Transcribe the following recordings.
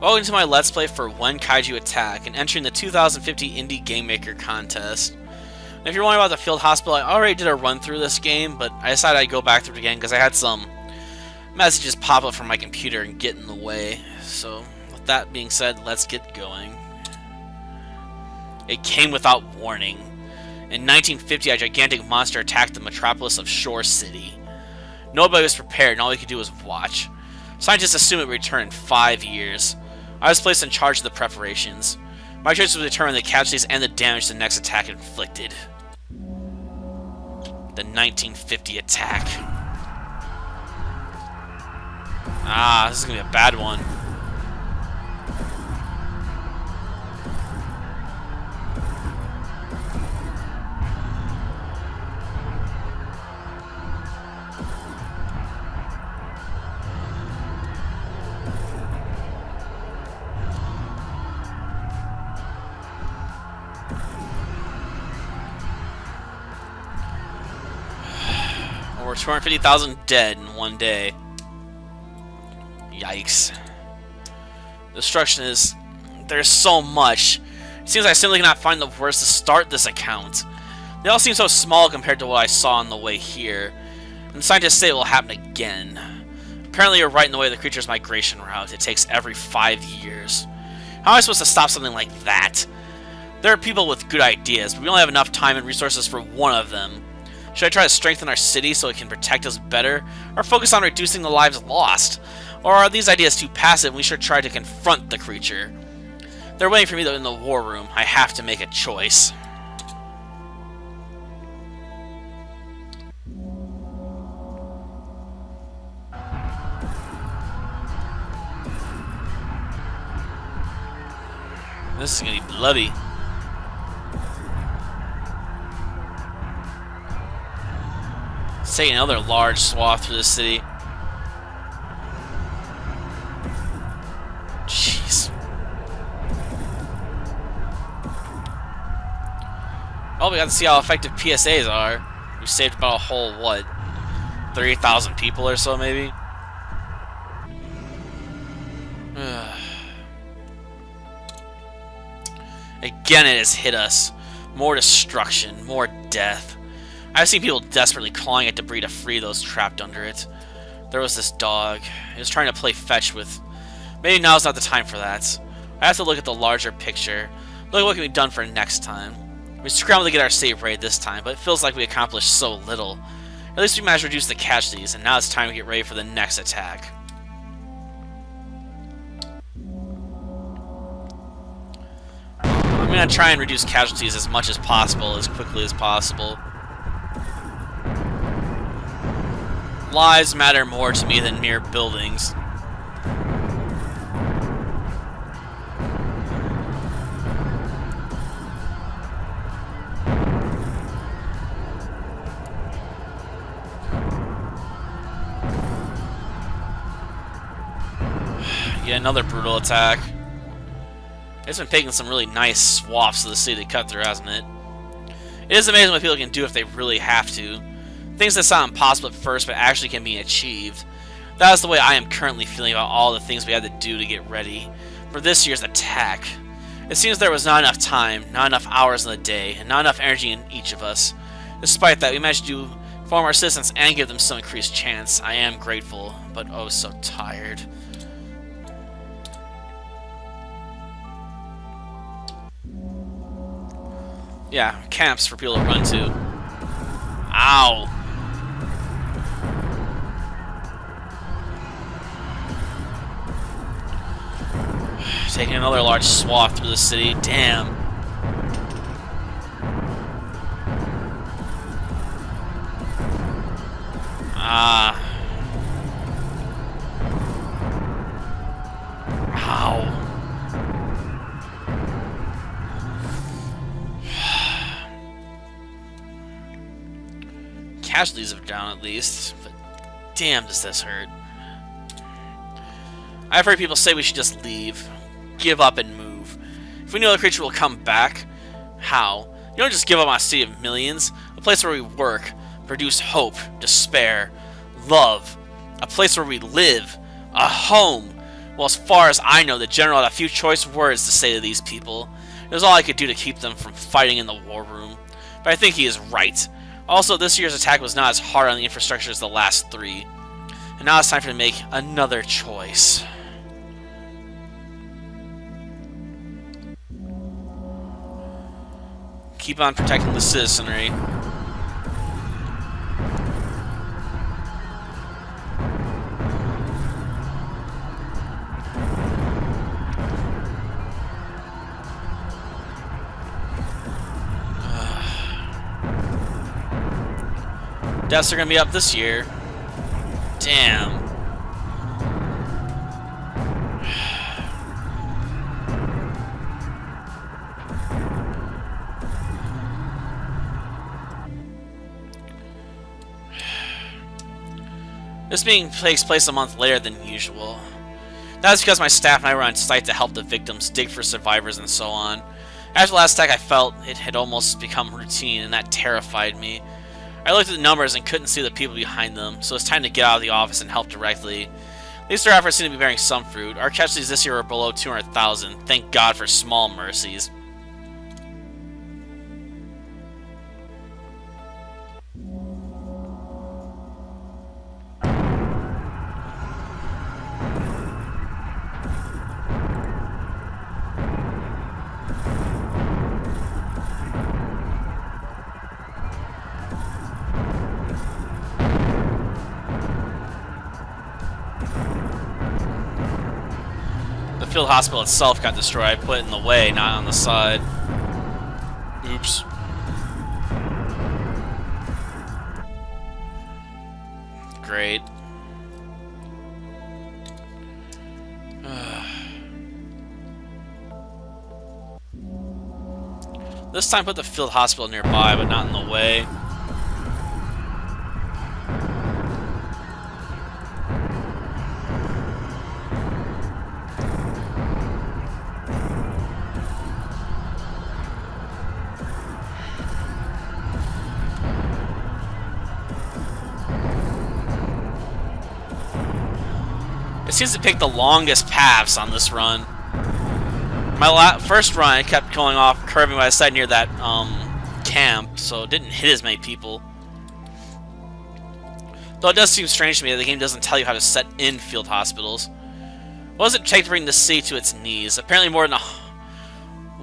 Welcome to my Let's Play for When Kaiju Attack, and entering the 2050 Indie Game Maker Contest. And if you're wondering about the Field Hospital, I already did a run through this game, but I decided I'd go back through it again because I had some messages pop up from my computer and get in the way. So, with that being said, let's get going. It came without warning. In 1950, a gigantic monster attacked the metropolis of Shore City. Nobody was prepared, and all we could do was watch. Scientists assume it would return in 5 years. I was placed in charge of the preparations. My choice was to determine the casualties and the damage the next attack inflicted. The 1950 attack. This is gonna be a bad one. Over 250,000 dead in one day. Yikes. Destruction is... there's so much. It seems I simply cannot find the words to start this account. They all seem so small compared to what I saw on the way here. And scientists say it will happen again. Apparently you're right in the way of the creature's migration route. It takes every 5 years. How am I supposed to stop something like that? There are people with good ideas, but we only have enough time and resources for one of them. Should I try to strengthen our city so it can protect us better, or focus on reducing the lives lost? Or are these ideas too passive and we should try to confront the creature? They're waiting for me in the war room. I have to make a choice. This is gonna be bloody. It's taking another large swath through the city. Jeez. Oh, we got to see how effective PSAs are. We saved about a whole, what, 30,000 people or so, maybe? Again, it has hit us. More destruction, more death. I've seen people desperately clawing at debris to free those trapped under it. There was this dog. He was trying to play fetch with... maybe now's not the time for that. I have to look at the larger picture. Look at what can be done for next time. We scrambled to get our save raid this time, but it feels like we accomplished so little. At least we managed to reduce the casualties, and now it's time to get ready for the next attack. I'm gonna try and reduce casualties as much as possible, as quickly as possible. Lives matter more to me than mere buildings. Yeah, another brutal attack. It's been taking some really nice swaths of the city to cut through, hasn't it? It is amazing what people can do if they really have to. Things that sound impossible at first, but actually can be achieved. That is the way I am currently feeling about all the things we had to do to get ready for this year's attack. It seems there was not enough time, not enough hours in the day, and not enough energy in each of us. Despite that, we managed to inform our citizens and give them some increased chance. I am grateful, but oh so tired. Yeah, camps for people to run to. Ow! Taking another large swath through the city. Damn. Ow. Casualties are down at least, but damn does this hurt. I've heard people say we should just leave. Give up and move. If we know the creature will come back, how? You don't just give up on a city of millions, a place where we work, produce hope, despair, love, a place where we live, a home. Well, as far as I know, the general had a few choice words to say to these people. It was all I could do to keep them from fighting in the war room. But I think he is right. Also, this year's attack was not as hard on the infrastructure as the last 3. And now it's time for me to make another choice. Keep on protecting the citizenry. Deaths are going to be up this year. Damn. This meeting takes place a month later than usual. That is because my staff and I were on site to help the victims, dig for survivors, and so on. After the last attack, I felt it had almost become routine, and that terrified me. I looked at the numbers and couldn't see the people behind them, so it's time to get out of the office and help directly. At least our efforts seem to be bearing some fruit. Our casualties this year are below 200,000. Thank God for small mercies. The field hospital itself got destroyed. I put it in the way, not on the side. Oops. Great. This time put the field hospital nearby, but not in the way. It seems to pick the longest paths on this run. My first run, I kept going off, curving by the side near that camp, so it didn't hit as many people. Though it does seem strange to me that the game doesn't tell you how to set in field hospitals. What does it take to bring the city to its knees? Apparently more than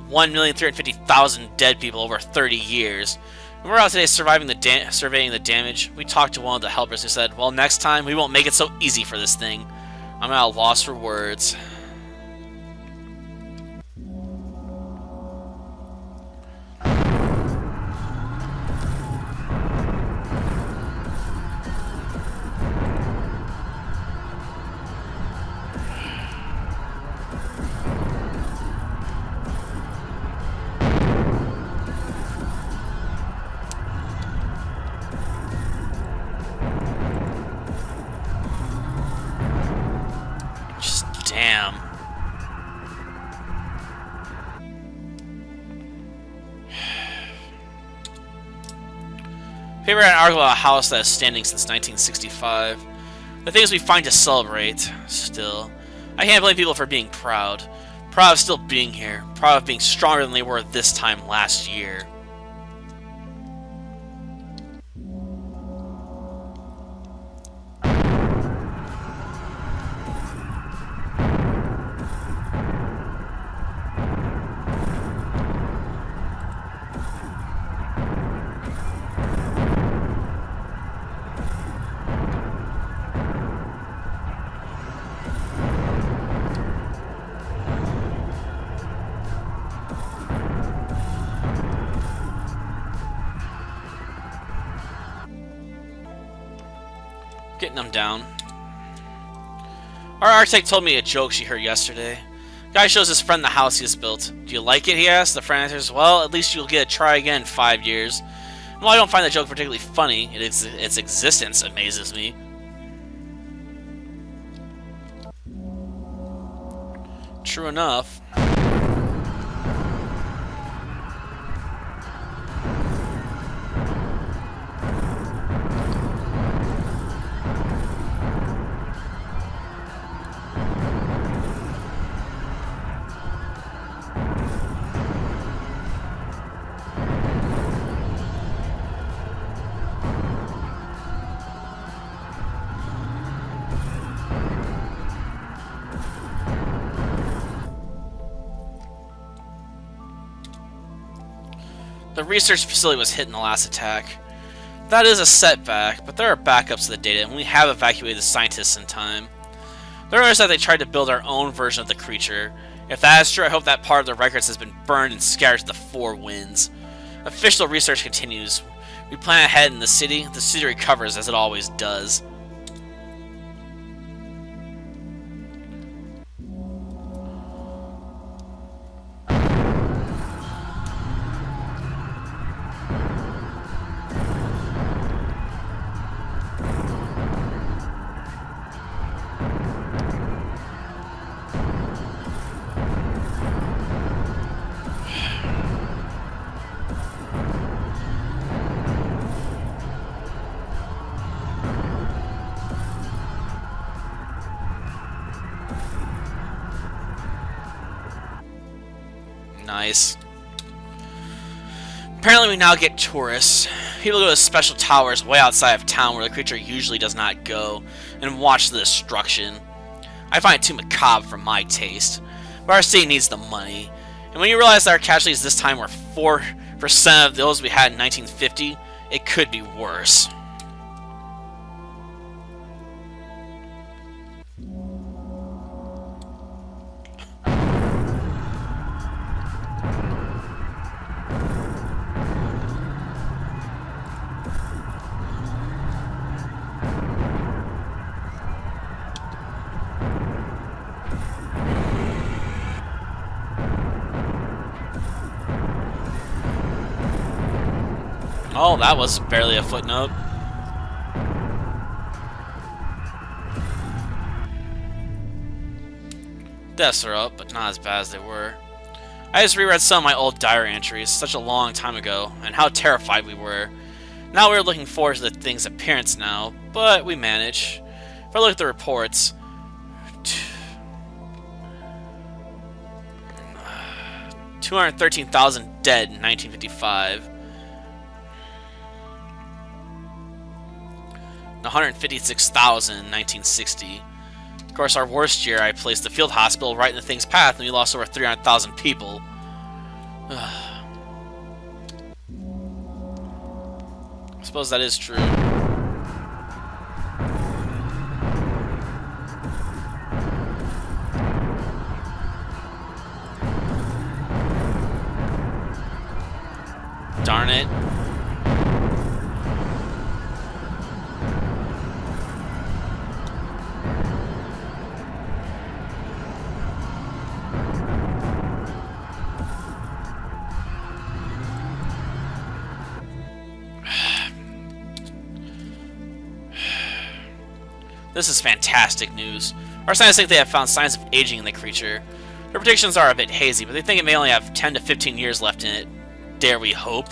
1,350,000 dead people over 30 years. When we were out today surveying the damage, we talked to one of the helpers who said, well, next time we won't make it so easy for this thing. I'm at a loss for words. Damn. Paper had an article about a house that is standing since 1965. The things we find to celebrate, still. I can't blame people for being proud. Proud of still being here. Proud of being stronger than they were this time last year. Getting them down. Our architect told me a joke she heard yesterday. Guy shows his friend the house he has built. Do you like it, he asks. The friend answers, well, at least you'll get a try again in 5 years. And while I don't find the joke particularly funny, its existence amazes me. True enough. The research facility was hit in the last attack. That is a setback, but there are backups to the data, and we have evacuated the scientists in time. The rumor is that they tried to build our own version of the creature. If that is true, I hope that part of the records has been burned and scattered to the four winds. Official research continues. We plan ahead in the city recovers as it always does. Nice. Apparently we now get tourists. People go to special towers way outside of town where the creature usually does not go, and watch the destruction. I find it too macabre for my taste, but our city needs the money. And when you realize that our casualties this time were 4% of those we had in 1950, it could be worse. Oh, that was barely a footnote. Deaths are up, but not as bad as they were. I just reread some of my old diary entries, such a long time ago, and how terrified we were. Now we're looking forward to the thing's appearance now, but we manage. If I look at the reports, 213,000 dead in 1955. 156,000 in 1960. Of course, our worst year, I placed the field hospital right in the thing's path, and we lost over 300,000 people. I suppose that is true. Darn it. This is fantastic news. Our scientists think they have found signs of aging in the creature. Their predictions are a bit hazy, but they think it may only have 10 to 15 years left in it. Dare we hope?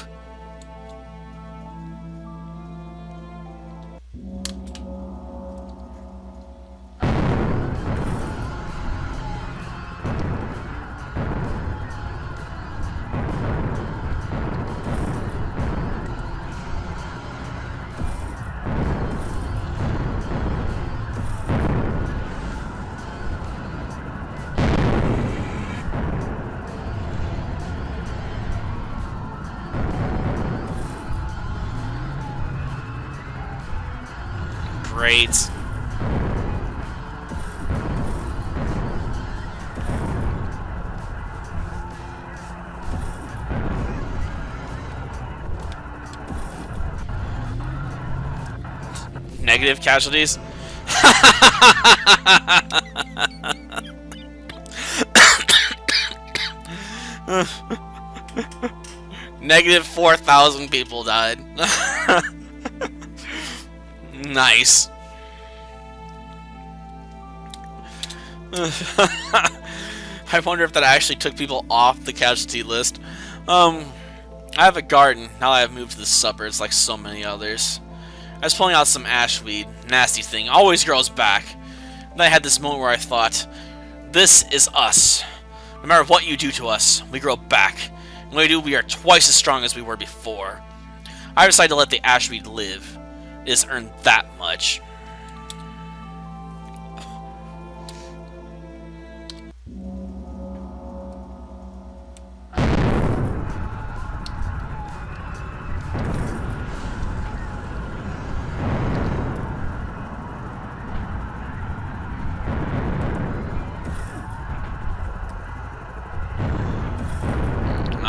Great. Negative casualties? Negative 4,000 people died. Nice. I wonder if that actually took people off the casualty list. I have a garden now that I've moved to the suburbs like so many others. I was pulling out some ashweed. Nasty thing. Always grows back. Then I had this moment where I thought, this is us. No matter what you do to us, we grow back. And when we do, we are twice as strong as we were before. I decided to let the ashweed live. It has earned that much.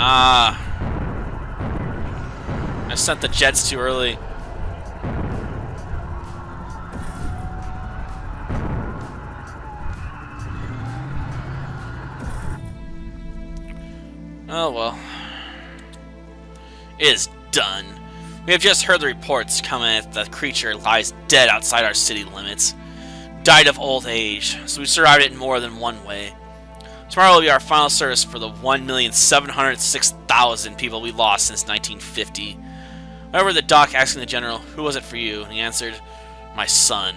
Ah. I sent the jets too early. Oh well. It is done. We have just heard the reports coming that the creature lies dead outside our city limits. Died of old age, so we survived it in more than one way. Tomorrow will be our final service for the 1,706,000 people we lost since 1950. However, the doc asking the general, "Who was it for you?" and he answered, "My son."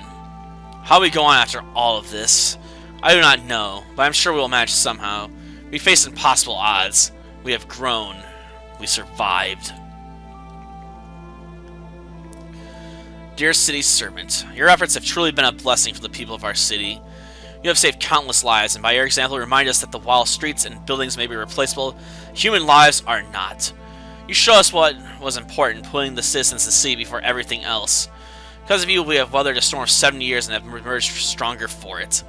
How we go on after all of this? I do not know, but I'm sure we will manage somehow. We face impossible odds. We have grown. We survived. Dear city servant, your efforts have truly been a blessing for the people of our city. You have saved countless lives, and by your example remind us that the while streets and buildings may be replaceable, human lives are not. You show us what was important, putting the citizens to sea before everything else. Because of you, we have weathered a storm of 70 years and have emerged stronger for it.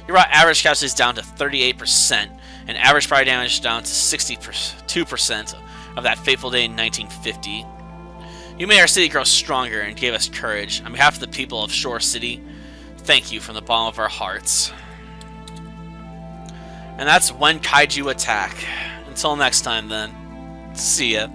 You brought average casualties down to 38%, and average property damage down to 62% of that fateful day in 1950. You made our city grow stronger and gave us courage. On behalf of the people of Shore City, thank you from the bottom of our hearts. And that's When Kaiju Attack. Until next time then, see ya.